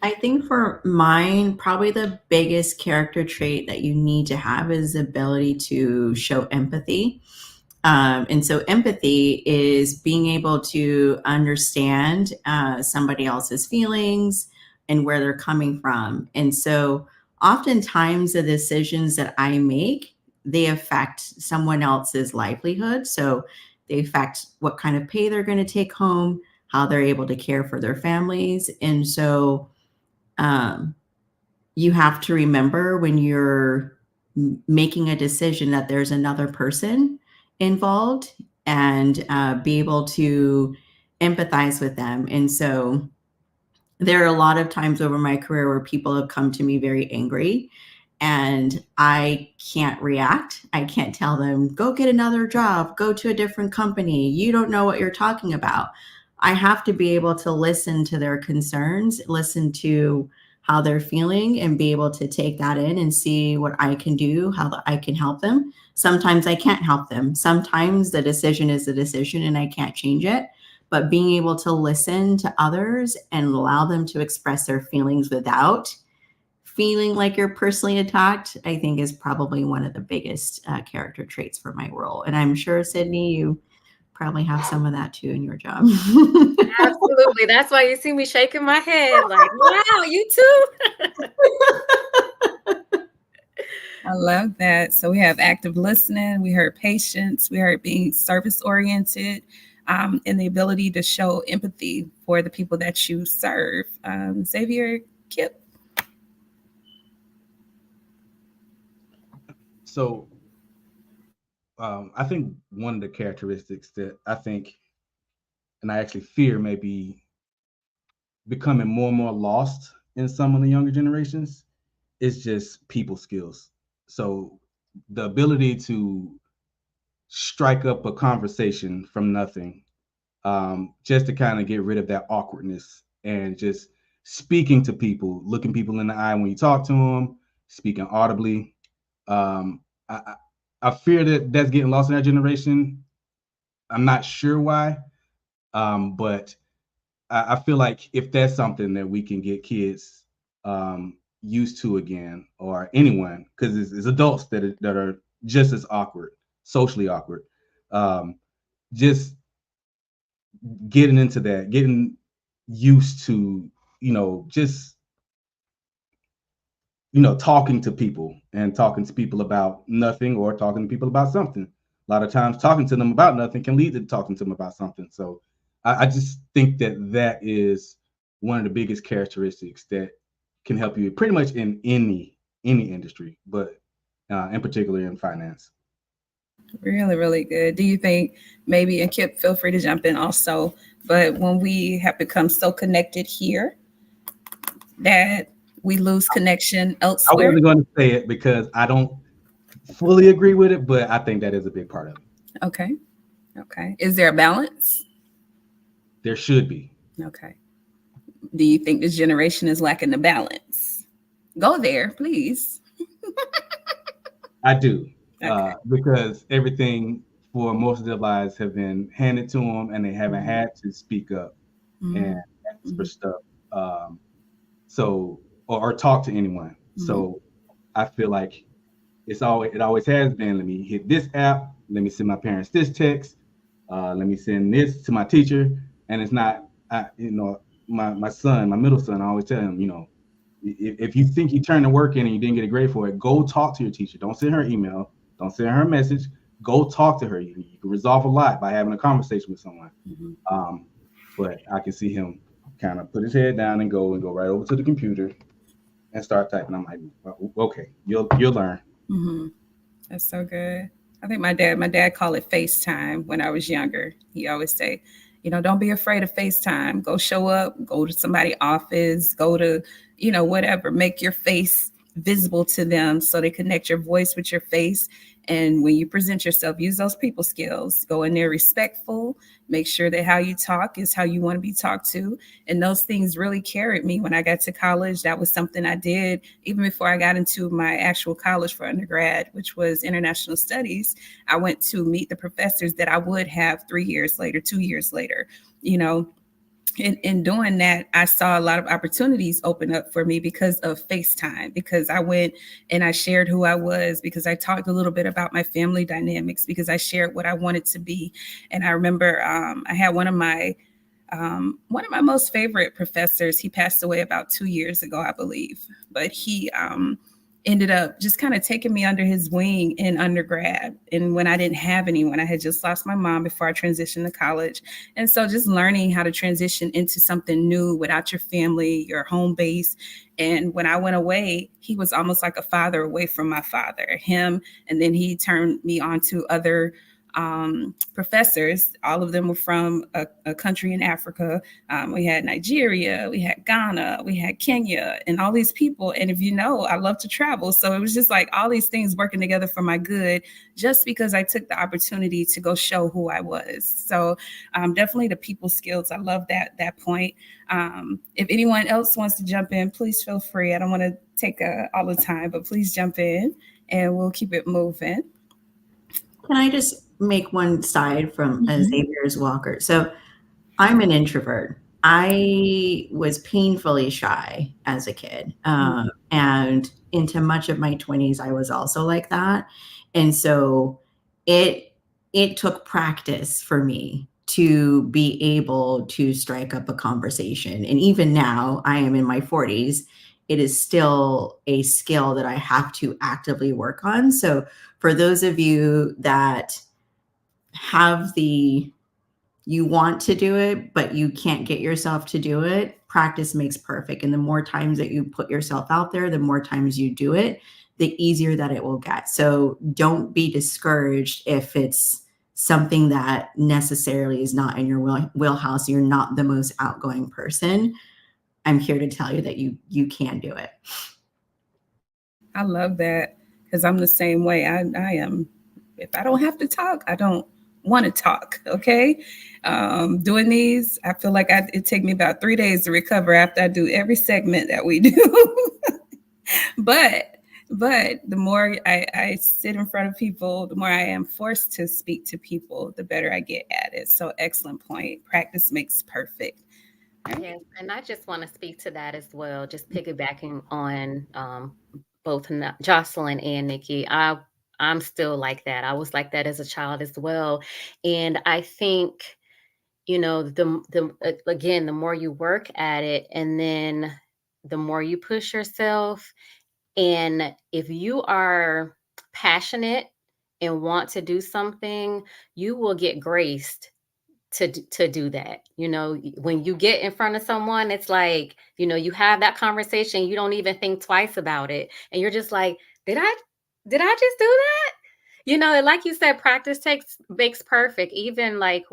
I think for mine, probably the biggest character trait that you need to have is the ability to show empathy. And so empathy is being able to understand somebody else's feelings and where they're coming from. And so oftentimes the decisions that I make, they affect someone else's livelihood. So they affect what kind of pay they're going to take home, how they're able to care for their families. And so you have to remember when you're making a decision that there's another person involved and be able to empathize with them. And so there are a lot of times over my career where people have come to me very angry and I can't react. I can't tell them, go get another job, go to a different company. You don't know what you're talking about. I have to be able to listen to their concerns, listen to how they're feeling, and be able to take that in and see what I can do, how I can help them. Sometimes I can't help them. Sometimes the decision is the decision and I can't change it. But being able to listen to others and allow them to express their feelings without feeling like you're personally attacked, I think is probably one of the biggest character traits for my role. And I'm sure, Sydney, you probably have some of that too in your job. Absolutely. That's why you see me shaking my head like, wow, you too. I love that. So we have active listening, we heard patience, we heard being service oriented, and the ability to show empathy for the people that you serve. Xavier, Kip. So I think one of the characteristics that I think, and I actually fear may be becoming more and more lost in some of the younger generations, is just people skills. So the ability to strike up a conversation from nothing, just to kind of get rid of that awkwardness and just speaking to people, looking people in the eye when you talk to them, speaking audibly. I fear that that's getting lost in that generation. I'm not sure why, but I feel like if that's something that we can get kids used to again, or anyone, because it's adults that are just as awkward, socially awkward, just getting into that, getting used to, just talking to people and talking to people about nothing or talking to people about something. A lot of times talking to them about nothing can lead to talking to them about something. So I just think that is one of the biggest characteristics that can help you pretty much in any industry, but in particular in finance. Really, really good. Do you think maybe, and Kip, feel free to jump in also, but when we have become so connected here that we lose connection I elsewhere? wasn't going to say it because I don't fully agree with it, but I think that is a big part of it. Okay. Okay. Is there a balance? There should be. Okay. Do you think this generation is lacking the balance? Go there, please. I do. Okay. Because everything for most of their lives have been handed to them and they haven't had to speak up and ask for stuff. Or talk to anyone. So I feel like it always has been, let me hit this app, let me send my parents this text, let me send this to my teacher. And it's not, my son, my middle son, I always tell him, if you think you turned the work in and you didn't get a grade for it, go talk to your teacher. Don't send her email. Don't send her a message. Go talk to her. You can resolve a lot by having a conversation with someone. But I can see him kind of put his head down and go right over to the computer and start typing. I'm like, okay, you'll learn. That's so good. I think my dad called it FaceTime when I was younger. He always say, don't be afraid of FaceTime. Go show up, go to somebody's office, go to, whatever, make your face visible to them so they connect your voice with your face. And when you present yourself, use those people skills. Go in there respectful. Make sure that how you talk is how you want to be talked to. And those things really carried me when I got to college. That was something I did even before I got into my actual college for undergrad, which was international studies. I went to meet the professors that I would have 3 years later, 2 years later, In doing that, I saw a lot of opportunities open up for me because of FaceTime, because I went and I shared who I was, because I talked a little bit about my family dynamics, because I shared what I wanted to be. And I remember I had one of my most favorite professors. He passed away about 2 years ago, I believe, but he ended up just kind of taking me under his wing in undergrad. And when I didn't have anyone, I had just lost my mom before I transitioned to college. And so just learning how to transition into something new without your family, your home base. And when I went away, he was almost like a father away from my father, him. And then he turned me on to other professors. All of them were from a country in Africa. We had Nigeria, we had Ghana, we had Kenya, and all these people. And if you know, I love to travel. So it was just like all these things working together for my good, just because I took the opportunity to go show who I was. So definitely the people skills. I love that point. If anyone else wants to jump in, please feel free. I don't want to take all the time, but please jump in and we'll keep it moving. Can I just make one side from Xavier's Walker? So I'm an introvert. I was painfully shy as a kid. And into much of my 20s, I was also like that. And so it took practice for me to be able to strike up a conversation. And even now, I am in my 40s. It is still a skill that I have to actively work on. So for those of you that have you want to do it, but you can't get yourself to do it, practice makes perfect. And the more times that you put yourself out there, the more times you do it, the easier that it will get. So don't be discouraged if it's something that necessarily is not in your wheelhouse. You're not the most outgoing person. I'm here to tell you that you can do it. I love that because I'm the same way. I am. If I don't have to talk, I don't want to talk. Okay. Doing these, I feel like it take me about 3 days to recover after I do every segment that we do. but the more I sit in front of people, the more I am forced to speak to people, the better I get at it. So excellent point. Practice makes perfect. Right? Yes, and I just want to speak to that as well, just piggybacking on both Jocelyn and Nikki. I'm still like that. I was like that as a child as well, and I think again, the more you work at it, and then the more you push yourself, and if you are passionate and want to do something, you will get graced to do that. When you get in front of someone, it's like, you have that conversation, you don't even think twice about it, and you're just like, did I just do that? And like you said, practice makes perfect. Even like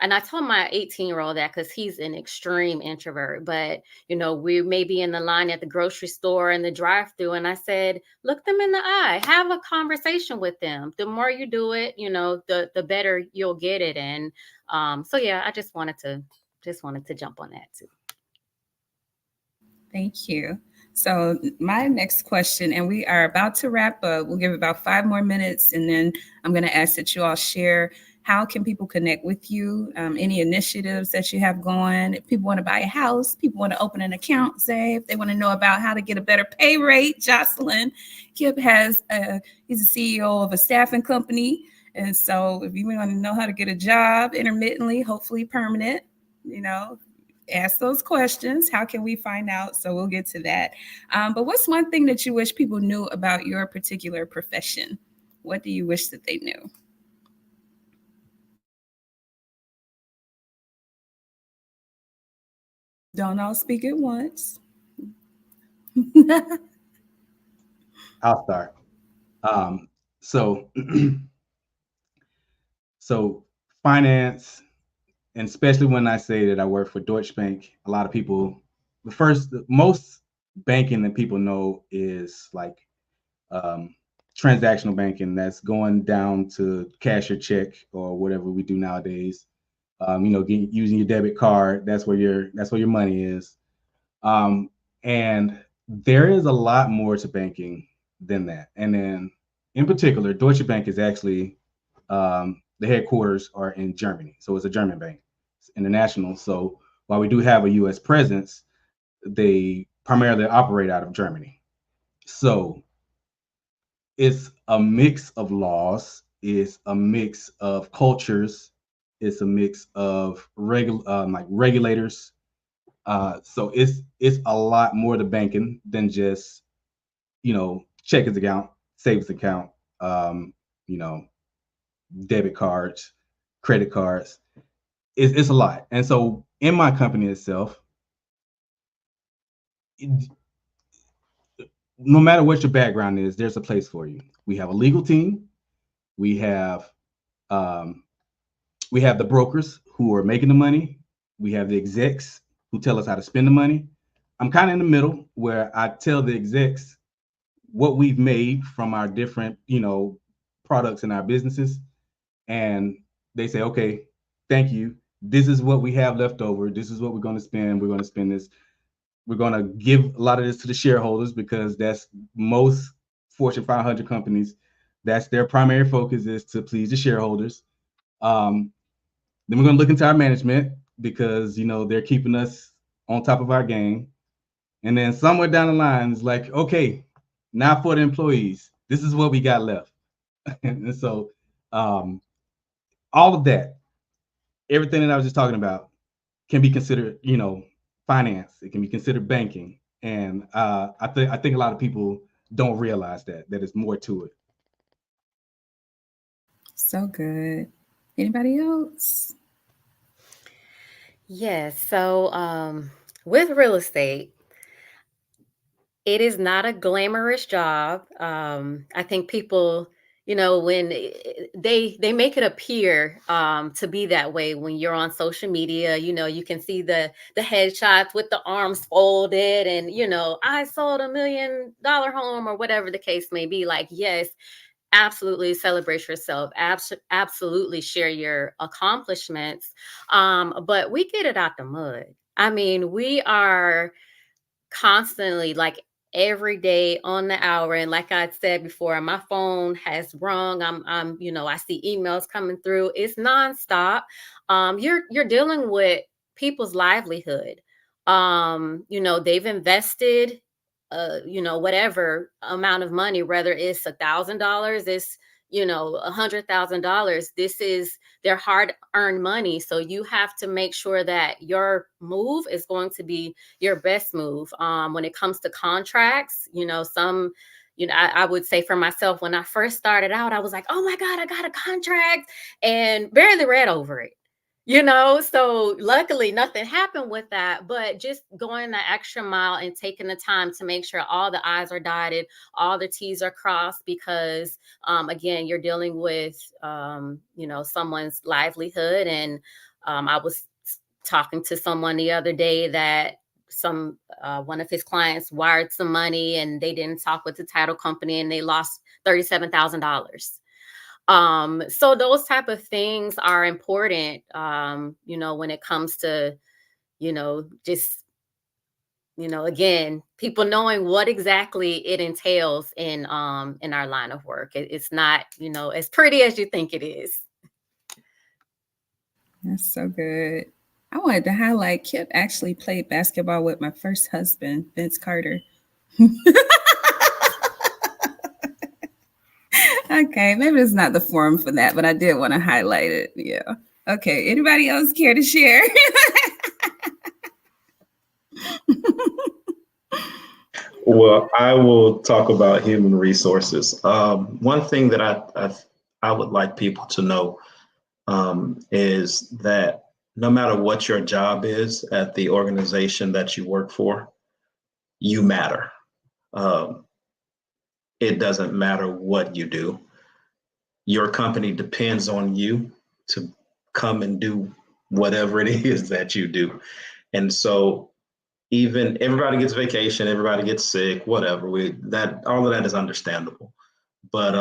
and I told my 18-year-old that because he's an extreme introvert, but we may be in the line at the grocery store in the drive-through, and I said, look them in the eye, have a conversation with them. The more you do it, the better you'll get it. And so yeah, I just wanted to jump on that too. Thank you. So my next question, and we are about to wrap up. We'll give about 5 more minutes, and then I'm going to ask that you all share how can people connect with you, any initiatives that you have going. If people want to buy a house, people want to open an account, say, if they want to know about how to get a better pay rate. Jocelyn Kip he's a CEO of a staffing company. And so if you want to know how to get a job intermittently, hopefully permanent, ask those questions. How can we find out? So we'll get to that. But what's one thing that you wish people knew about your particular profession? What do you wish that they knew? Don't all speak at once. I'll start. So, so finance, and especially when I say that I work for Deutsche Bank, a lot of people, most banking that people know is like transactional banking. That's going down to cash your check or whatever we do nowadays. Using your debit card. That's where your money is. And there is a lot more to banking than that. And then in particular, Deutsche Bank is actually the headquarters are in Germany. So it's a German bank. It's international. So while we do have a US presence, they primarily operate out of Germany. So it's a mix of laws, it's a mix of cultures, it's a mix of regulators. So it's a lot more to banking than just checkings account, savings account, debit cards, credit cards. It's a lot. And so in my company itself, no matter what your background is, there's a place for you. We have a legal team. We have the brokers who are making the money. We have the execs who tell us how to spend the money. I'm kind of in the middle where I tell the execs what we've made from our different, products in our businesses. And they say, okay, thank you. This is what we have left over. This is what we're going to spend. We're going to spend this. We're going to give a lot of this to the shareholders because that's most Fortune 500 companies. That's their primary focus, is to please the shareholders. Then we're going to look into our management because, they're keeping us on top of our game. And then somewhere down the line, it's like, okay, now for the employees, this is what we got left. And so all of that, everything that I was just talking about can be considered, finance. It can be considered banking. And I think a lot of people don't realize that there's more to it. So good. Anybody else? Yes. So with real estate, it is not a glamorous job. I think people, when they make it appear to be that way when you're on social media, you can see the headshots with the arms folded and, I sold $1 million home or whatever the case may be. Like, yes, absolutely celebrate yourself. Absolutely share your accomplishments. But we get it out the mud. I mean, we are constantly, like, every day on the hour, and like I said before, my phone has rung. I'm I see emails coming through. It's nonstop. You're dealing with people's livelihood. They've invested whatever amount of money, whether it's $1,000, it's $100,000. This is their hard-earned money. So you have to make sure that your move is going to be your best move. When it comes to contracts, I would say for myself, when I first started out, I was like, oh my God, I got a contract, and barely read over it. So luckily nothing happened with that, but just going the extra mile and taking the time to make sure all the I's are dotted, all the T's are crossed, because again, you're dealing with someone's livelihood. And I was talking to someone the other day that one of his clients wired some money and they didn't talk with the title company and they lost $37,000. So those type of things are important, when it comes to, just, again, people knowing what exactly it entails in our line of work. It's not, as pretty as you think it is. That's so good. I wanted to highlight Kip actually played basketball with my first husband, Vince Carter. Okay, maybe it's not the forum for that, but I did want to highlight it. Yeah. Okay, anybody else care to share? Well, I will talk about human resources. One thing that I would like people to know is that no matter what your job is at the organization that you work for, you matter. It doesn't matter what you do. Your company depends on you to come and do whatever it is that you do. And so even everybody gets vacation, everybody gets sick, whatever. All of that is understandable. But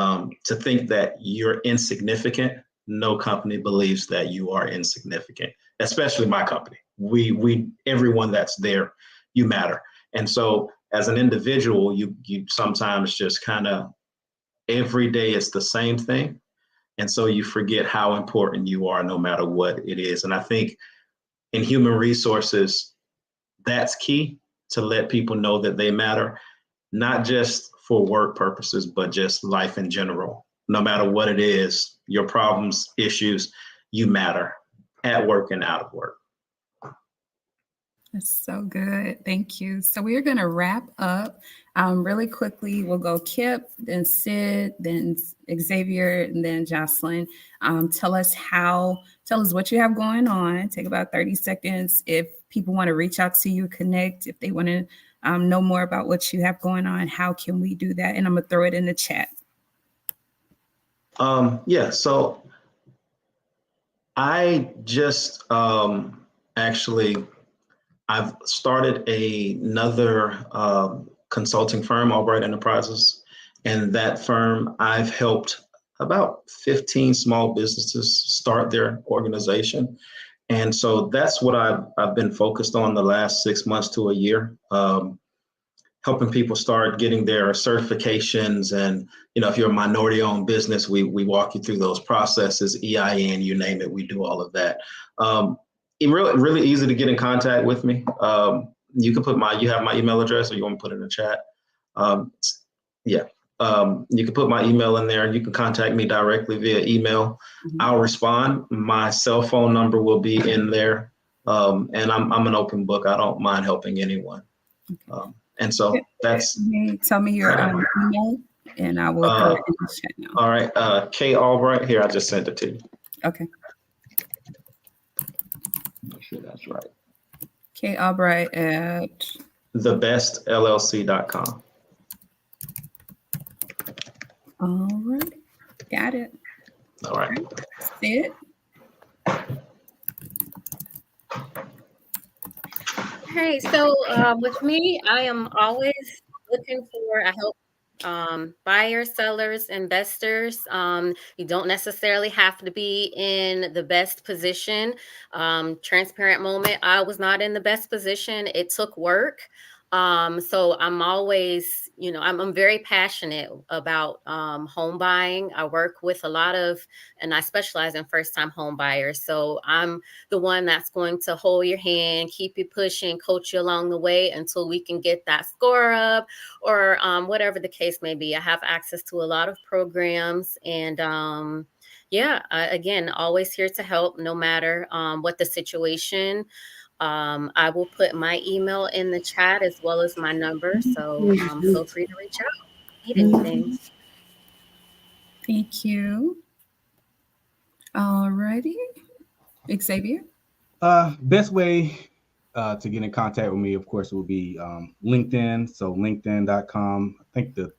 to think that you're insignificant, no company believes that you are insignificant, especially my company. We everyone that's there, you matter. And so as an individual, you sometimes just kind of every day it's the same thing. And so you forget how important you are no matter what it is. And I think in human resources, that's key, to let people know that they matter, not just for work purposes, but just life in general. No matter what it is, your problems, issues, you matter at work and out of work. That's so good. Thank you. So we're going to wrap up really quickly. We'll go Kip, then Sid, then Xavier, and then Jocelyn. Tell us what you have going on. Take about 30 seconds. If people want to reach out to you, connect, if they want to know more about what you have going on, how can we do that? And I'm going to throw it in the chat. Yeah, so I just actually I've started another consulting firm, Albright Enterprises, and that firm I've helped about 15 small businesses start their organization. And so that's what I've been focused on the last 6 months to a year, helping people start getting their certifications. And if you're a minority-owned business, we walk you through those processes, EIN, you name it, we do all of that. Really easy to get in contact with me. You can you have my email address, or you want to put it in the chat? Yeah. You can put my email in there. You can contact me directly via email. Mm-hmm. I'll respond. My cell phone number will be in there. And I'm an open book. I don't mind helping anyone. Okay. And so that's. Tell me your email, and I will throw it in the chat now. All right. K Albright. Here, I just sent it to you. Okay. Make sure that's right. K Albright at thebestllc.com. All right. Got it. All right. Sid? Hey, so with me, I am always looking for help. Buyers, sellers, investors. You don't necessarily have to be in the best position. Transparent moment, I was not in the best position. It took work. So I'm always, I'm very passionate about home buying. I work with a lot of, and I specialize in first-time home buyers. So I'm the one that's going to hold your hand, keep you pushing, coach you along the way until we can get that score up, or whatever the case may be. I have access to a lot of programs, and again, always here to help, no matter what the situation. I will put my email in the chat as well as my number. So feel free to reach out if you need anything. Thank you. All righty. Xavier? Best way to get in contact with me, of course, will be LinkedIn. So linkedin.com. I think the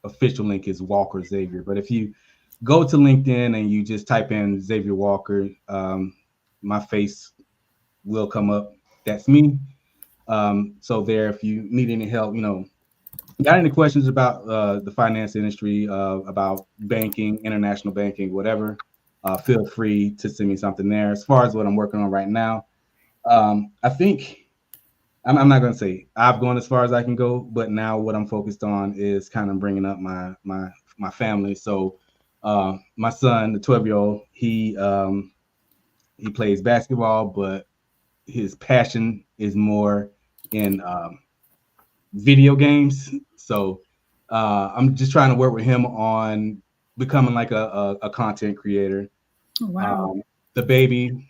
official link is Walker Xavier. But if you go to LinkedIn and you just type in Xavier Walker, my face will come up. That's me. So there, if you need any help, got any questions about the finance industry, about banking, international banking, whatever, feel free to send me something there. As far as what I'm working on right now, I think I'm not going to say I've gone as far as I can go, but now what I'm focused on is kind of bringing up my family. So my son, the 12-year-old, he plays basketball, but his passion is more in video games. So I'm just trying to work with him on becoming like a content creator. Oh, wow. The baby,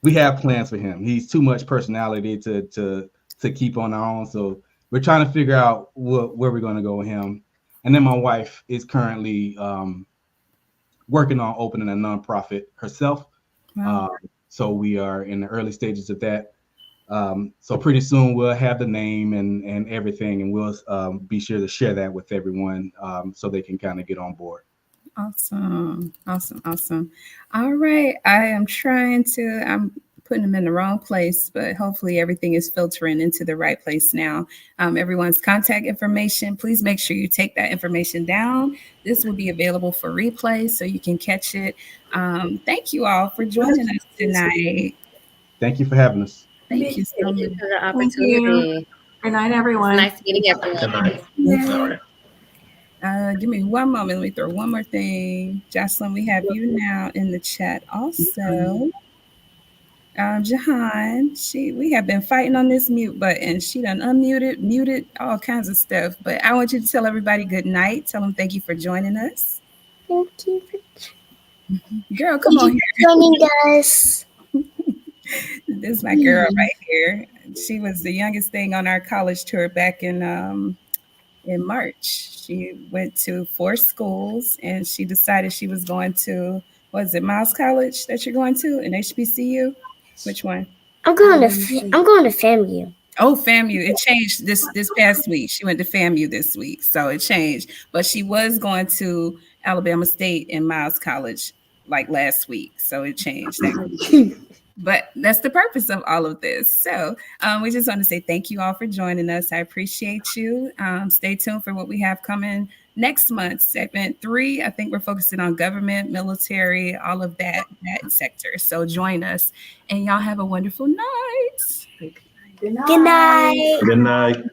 we have plans for him. He's too much personality to keep on our own. So we're trying to figure out where we're going to go with him. And then my wife is currently working on opening a nonprofit herself. Wow. So we are in the early stages of that. So pretty soon we'll have the name and everything, and we'll be sure to share that with everyone so they can kind of get on board. Awesome. All right. I'm putting them in the wrong place, but hopefully everything is filtering into the right place now. Everyone's contact information, please make sure you take that information down. This will be available for replay so you can catch it. Thank you all for joining us tonight. Thank you for having us. Thank you so much for the opportunity. Good night, everyone. It's nice meeting everyone. Good night. Give me one moment. Let me throw one more thing. Jocelyn, we have you now in the chat also. Jahan, we have been fighting on this mute button. She done unmuted, muted, all kinds of stuff. But I want you to tell everybody good night. Tell them thank you for joining us. Thank you for Girl, come on here. joining us. This is my girl right here. She was the youngest thing on our college tour back in March. She went to 4 schools and she decided she was going to, was it Miles College that you're going to, in HBCU? Which one? I'm going to FAMU. Oh, FAMU. It changed this past week. She went to FAMU this week, so it changed. But she was going to Alabama State and Miles College like last week, so it changed. But that's the purpose of all of this. So we just want to say thank you all for joining us. I appreciate you. Stay tuned for what we have coming next month. Segment 3, I think we're focusing on government, military, all of that sector. So join us, and y'all have a wonderful night. Good night. Good night.